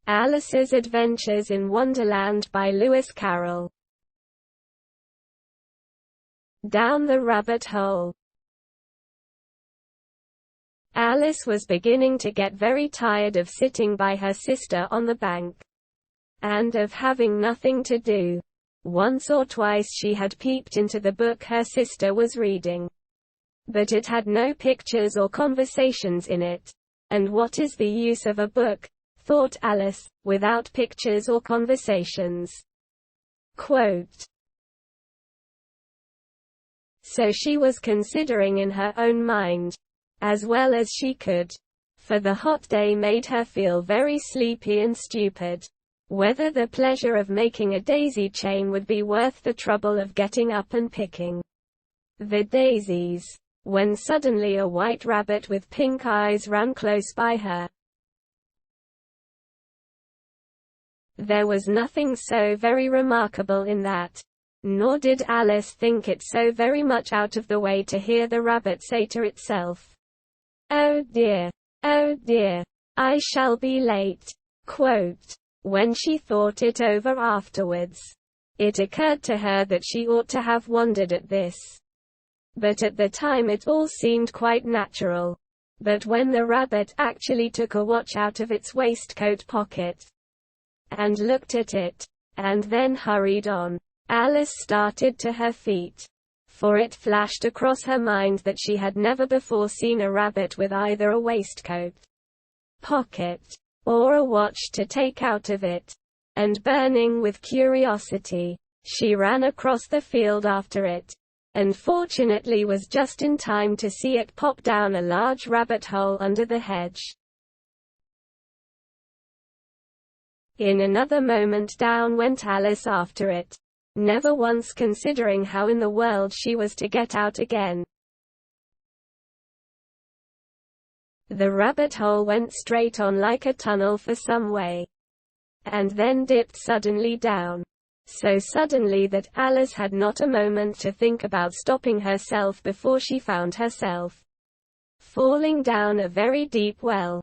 Alice's Adventures in Wonderland by Lewis Carroll. Down the rabbit hole. Alice was beginning to get very tired of sitting by her sister on the bank, and of having nothing to do. Once or twice she had peeped into the book her sister was reading, but it had no pictures or conversations in it. And what is the use of a book, thought Alice, without pictures or conversations? Quote. So she was considering in her own mind, as well as she could, for the hot day made her feel very sleepy and stupid, whether the pleasure of making a daisy chain would be worth the trouble of getting up and picking the daisies, when suddenly a white rabbit with pink eyes ran close by her. There was nothing so very remarkable in that, nor did Alice think it so very much out of the way to hear the rabbit say to itself, oh dear, I shall be late." Quote. When she thought it over afterwards, it occurred to her that she ought to have wondered at this. But at the time it all seemed quite natural. But when the rabbit actually took a watch out of its waistcoat pocket, and looked at it, and then hurried on, Alice started to her feet. For it flashed across her mind that she had never before seen a rabbit with either a waistcoat pocket, or a watch to take out of it. And burning with curiosity, she ran across the field after it, and fortunately was just in time to see it pop down a large rabbit hole under the hedge. In another moment down went Alice after it, never once considering how in the world she was to get out again. The rabbit hole went straight on like a tunnel for some way, and then dipped suddenly down. So suddenly that Alice had not a moment to think about stopping herself before she found herself falling down a very deep well.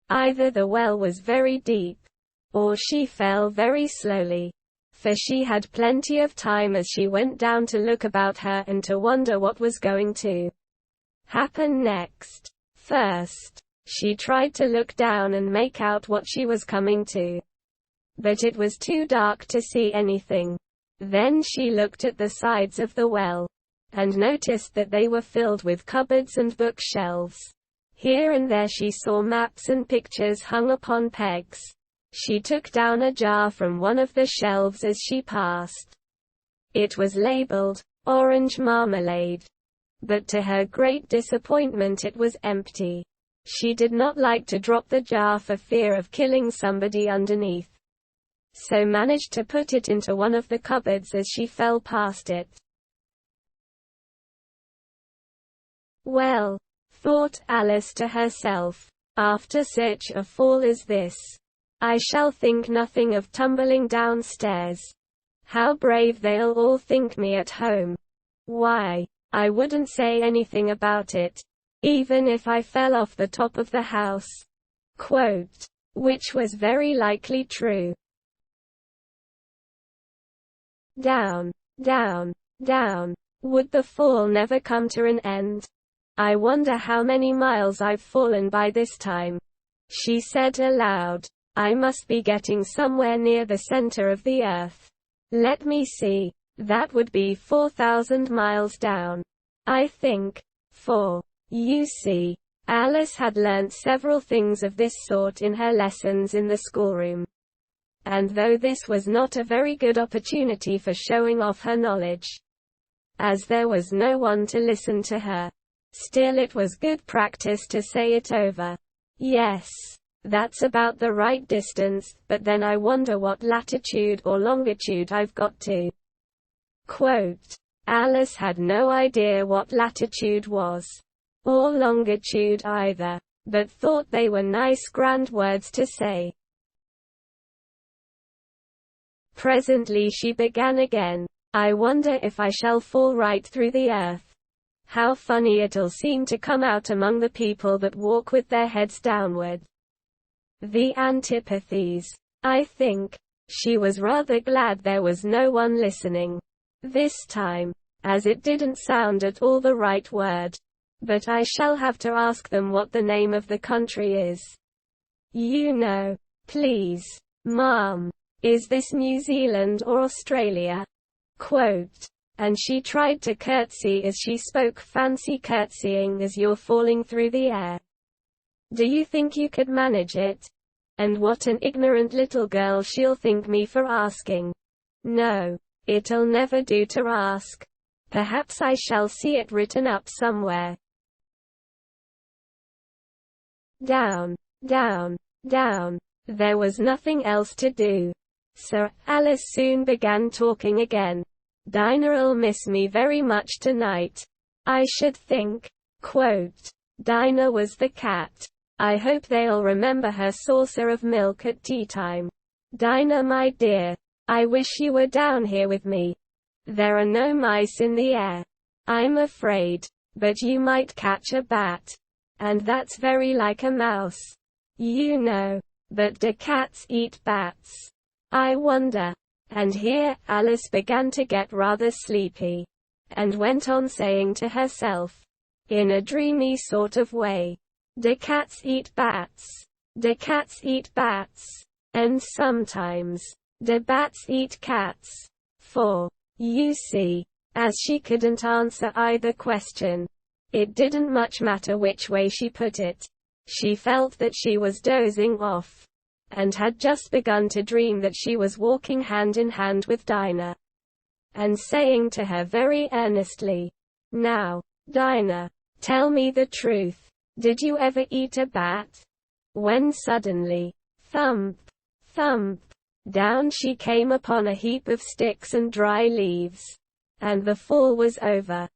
Either the well was very deep, or she fell very slowly, for she had plenty of time as she went down to look about her and to wonder what was going to happen next. First, she tried to look down and make out what she was coming to, but it was too dark to see anything. Then she looked at the sides of the well, and noticed that they were filled with cupboards and bookshelves. Here and there she saw maps and pictures hung upon pegs. She took down a jar from one of the shelves as she passed. It was labeled, "Orange Marmalade." But to her great disappointment it was empty. She did not like to drop the jar for fear of killing somebody underneath, so managed to put it into one of the cupboards as she fell past it. Well, thought Alice to herself, after such a fall as this, I shall think nothing of tumbling downstairs. How brave they'll all think me at home. Why, I wouldn't say anything about it, even if I fell off the top of the house. Quote. Which was very likely true. Down, down, down. Would the fall never come to an end? I wonder how many miles I've fallen by this time, she said aloud. I must be getting somewhere near the center of the earth. Let me see. That would be 4,000 miles down, I think. For, you see, Alice had learnt several things of this sort in her lessons in the schoolroom. And though this was not a very good opportunity for showing off her knowledge, as there was no one to listen to her, still it was good practice to say it over. Yes, that's about the right distance, but then I wonder what latitude or longitude I've got to. Quote. Alice had no idea what latitude was, or longitude either, but thought they were nice grand words to say. Presently she began again. I wonder if I shall fall right through the earth. How funny it'll seem to come out among the people that walk with their heads downward. the antipathies. I think she was rather glad there was no one listening this time, as it didn't sound at all the right word. But I shall have to ask them what the name of the country is. You know. Please, Mom. Is this New Zealand or Australia? Quote. And she tried to curtsy as she spoke, fancy curtsying as you're falling through the air. Do you think you could manage it? And what an ignorant little girl she'll think me for asking. No, it'll never do to ask. Perhaps I shall see it written up somewhere. Down, down, down. There was nothing else to do. So Alice soon began talking again. Dinah'll miss me very much tonight, I should think. Quote. Dinah was the cat. I hope they'll remember her saucer of milk at tea time. Dinah, my dear, I wish you were down here with me. There are no mice in the air, I'm afraid, but you might catch a bat. And that's very like a mouse. You know. But do cats eat bats? I wonder. And here Alice began to get rather sleepy, and went on saying to herself, in a dreamy sort of way, do cats eat bats? Do cats eat bats? And sometimes, do bats eat cats? For, you see, as she couldn't answer either question, it didn't much matter which way she put it. She felt that she was dozing off, and had just begun to dream that she was walking hand in hand with Dinah, and saying to her very earnestly, now, Dinah, tell me the truth. Did you ever eat a bat? When suddenly, thump, thump, down she came upon a heap of sticks and dry leaves. And the fall was over.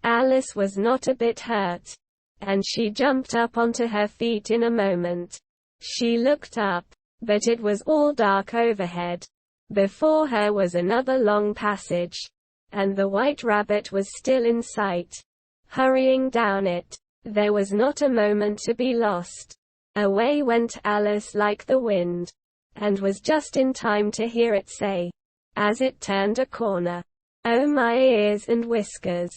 Alice was not a bit hurt, and she jumped up onto her feet in a moment. She looked up, but it was all dark overhead. Before her was another long passage, and the white rabbit was still in sight, hurrying down it. There was not a moment to be lost. Away went Alice like the wind, and was just in time to hear it say, as it turned a corner, "Oh my ears and whiskers!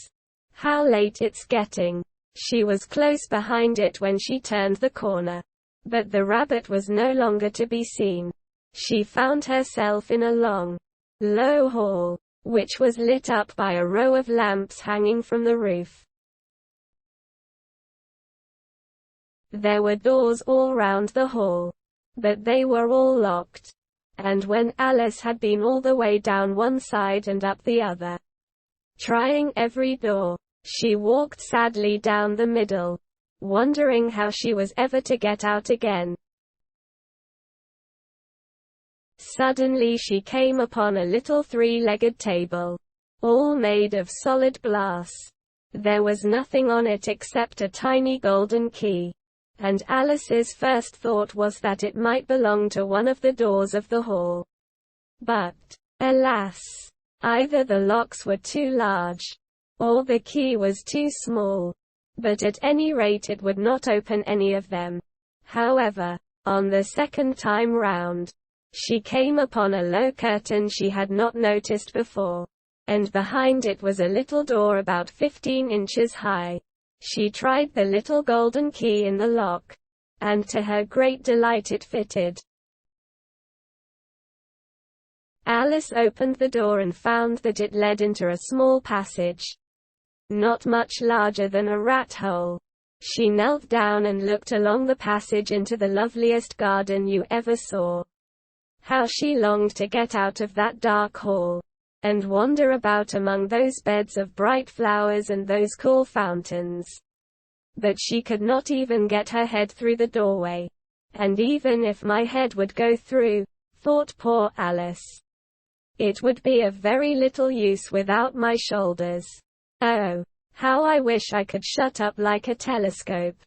How late it's getting!" She was close behind it when she turned the corner, but the rabbit was no longer to be seen. She found herself in a long, low hall, which was lit up by a row of lamps hanging from the roof. There were doors all round the hall, but they were all locked. And when Alice had been all the way down one side and up the other, trying every door, she walked sadly down the middle, wondering how she was ever to get out again. Suddenly she came upon a little three-legged table, all made of solid glass. There was nothing on it except a tiny golden key, and Alice's first thought was that it might belong to one of the doors of the hall. But, alas, either the locks were too large, or the key was too small. But at any rate it would not open any of them. However, on the second time round, she came upon a low curtain she had not noticed before, and behind it was a little door about 15 inches high. She tried the little golden key in the lock, and to her great delight it fitted. Alice opened the door and found that it led into a small passage, not much larger than a rat hole. She knelt down and looked along the passage into the loveliest garden you ever saw. How she longed to get out of that dark hall, and wander about among those beds of bright flowers and those cool fountains. But she could not even get her head through the doorway. And even if my head would go through, thought poor Alice, it would be of very little use without my shoulders. Oh, how I wish I could shut up like a telescope.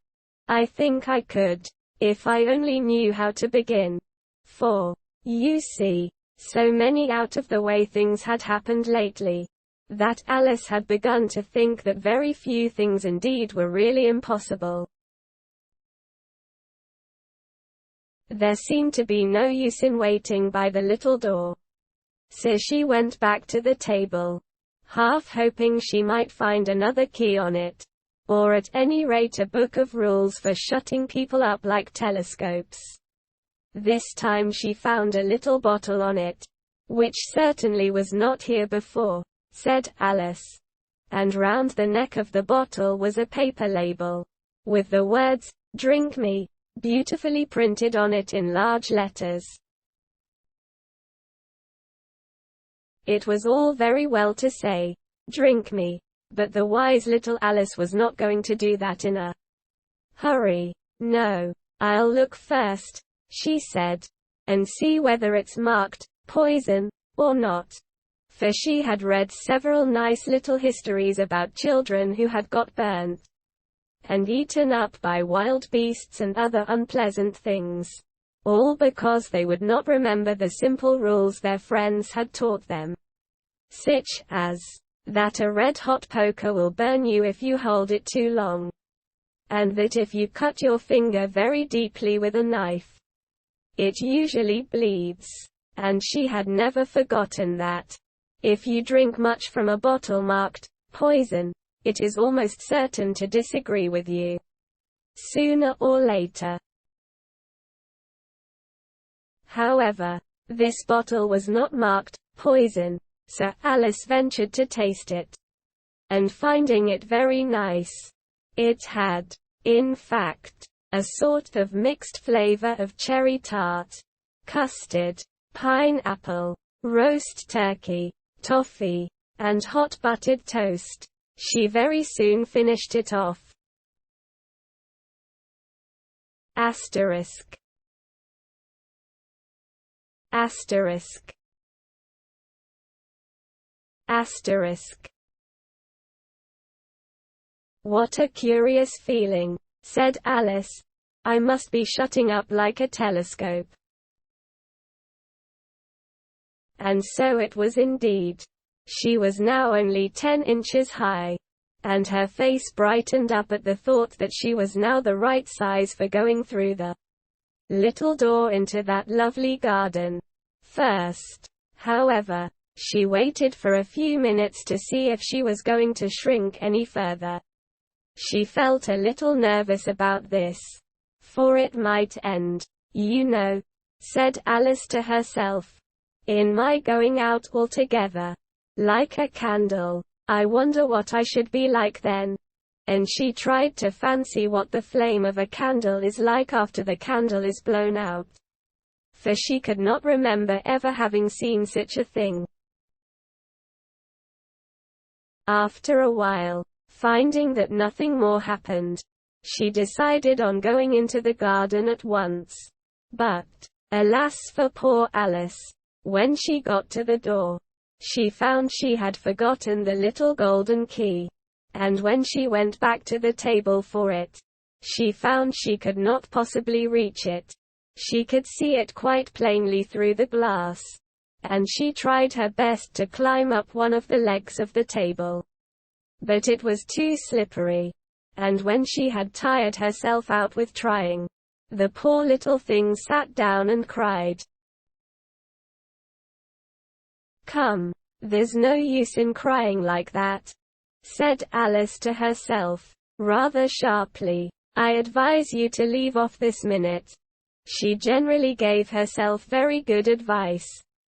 I think I could, if I only knew how to begin. For, you see, so many out-of-the-way things had happened lately, that Alice had begun to think that very few things indeed were really impossible. There seemed to be no use in waiting by the little door. So she went back to the table, half hoping she might find another key on it, or at any rate a book of rules for shutting people up like telescopes. This time she found a little bottle on it, which certainly was not here before, said Alice. And round the neck of the bottle was a paper label, with the words, "Drink me," beautifully printed on it in large letters. It was all very well to say, "Drink me," but the wise little Alice was not going to do that in a hurry. "No, I'll look first," she said, "and see whether it's marked, poison, or not." For she had read several nice little histories about children who had got burnt and eaten up by wild beasts and other unpleasant things, all because they would not remember the simple rules their friends had taught them, such as that a red-hot poker will burn you if you hold it too long, and that if you cut your finger very deeply with a knife, it usually bleeds. And she had never forgotten that if you drink much from a bottle marked poison, it is almost certain to disagree with you, sooner or later. However, this bottle was not marked poison, so Alice ventured to taste it, and finding it very nice, it had, in fact, a sort of mixed flavor of cherry tart, custard, pineapple, roast turkey, toffee, and hot buttered toast. She very soon finished it off. Asterisk. Asterisk. Asterisk. "What a curious feeling," said Alice. "I must be shutting up like a telescope." And so it was indeed. She was now only 10 inches high, and her face brightened up at the thought that she was now the right size for going through the little door into that lovely garden. First, however, she waited for a few minutes to see if she was going to shrink any further. She felt a little nervous about this, for it might end, "You know," said Alice to herself, "in my going out altogether. Like a candle. I wonder what I should be like then." And she tried to fancy what the flame of a candle is like after the candle is blown out, for she could not remember ever having seen such a thing. After a while, finding that nothing more happened, she decided on going into the garden at once. But, alas for poor Alice, when she got to the door, she found she had forgotten the little golden key, and when she went back to the table for it, she found she could not possibly reach it. She could see it quite plainly through the glass, and she tried her best to climb up one of the legs of the table. But it was too slippery, and when she had tired herself out with trying, the poor little thing sat down and cried. "Come, there's no use in crying like that," said Alice to herself, rather sharply. "I advise you to leave off this minute." She generally gave herself very good advice,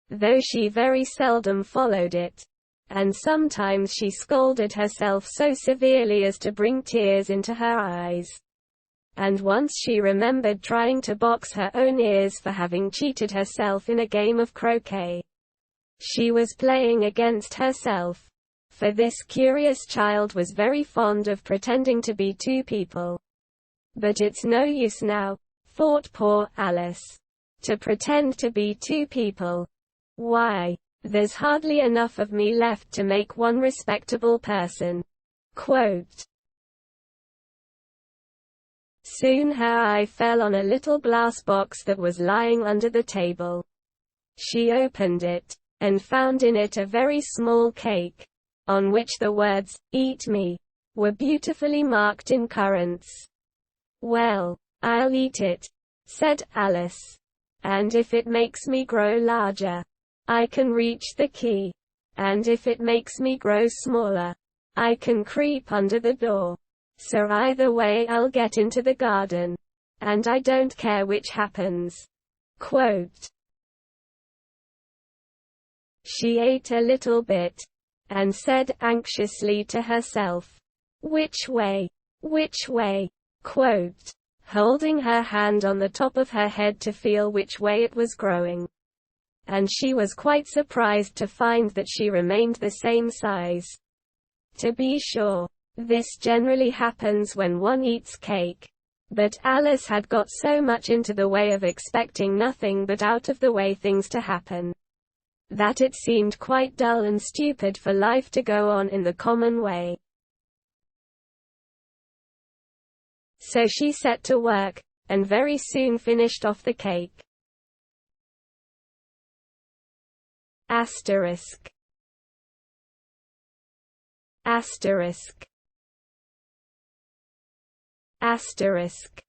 though she very seldom followed it, and sometimes she scolded herself so severely as to bring tears into her eyes. And once she remembered trying to box her own ears for having cheated herself in a game of croquet. She was playing against herself, for this curious child was very fond of pretending to be two people. But it's no use now, thought poor Alice, to pretend to be two people. Why, there's hardly enough of me left to make one respectable person. Quote. Soon her eye fell on a little glass box that was lying under the table. She opened it, and found in it a very small cake, on which the words, "Eat me," were beautifully marked in currants. "Well, I'll eat it," said Alice. "And if it makes me grow larger, I can reach the key. And if it makes me grow smaller, I can creep under the door. So either way I'll get into the garden. And I don't care which happens." Quote. She ate a little bit, and said anxiously to herself, "Which way? Which way?" Quote. Holding her hand on the top of her head to feel which way it was growing. And she was quite surprised to find that she remained the same size. To be sure, this generally happens when one eats cake. But Alice had got so much into the way of expecting nothing but out-of-the-way things to happen, that it seemed quite dull and stupid for life to go on in the common way. So she set to work, and very soon finished off the cake. Asterisk. Asterisk. Asterisk.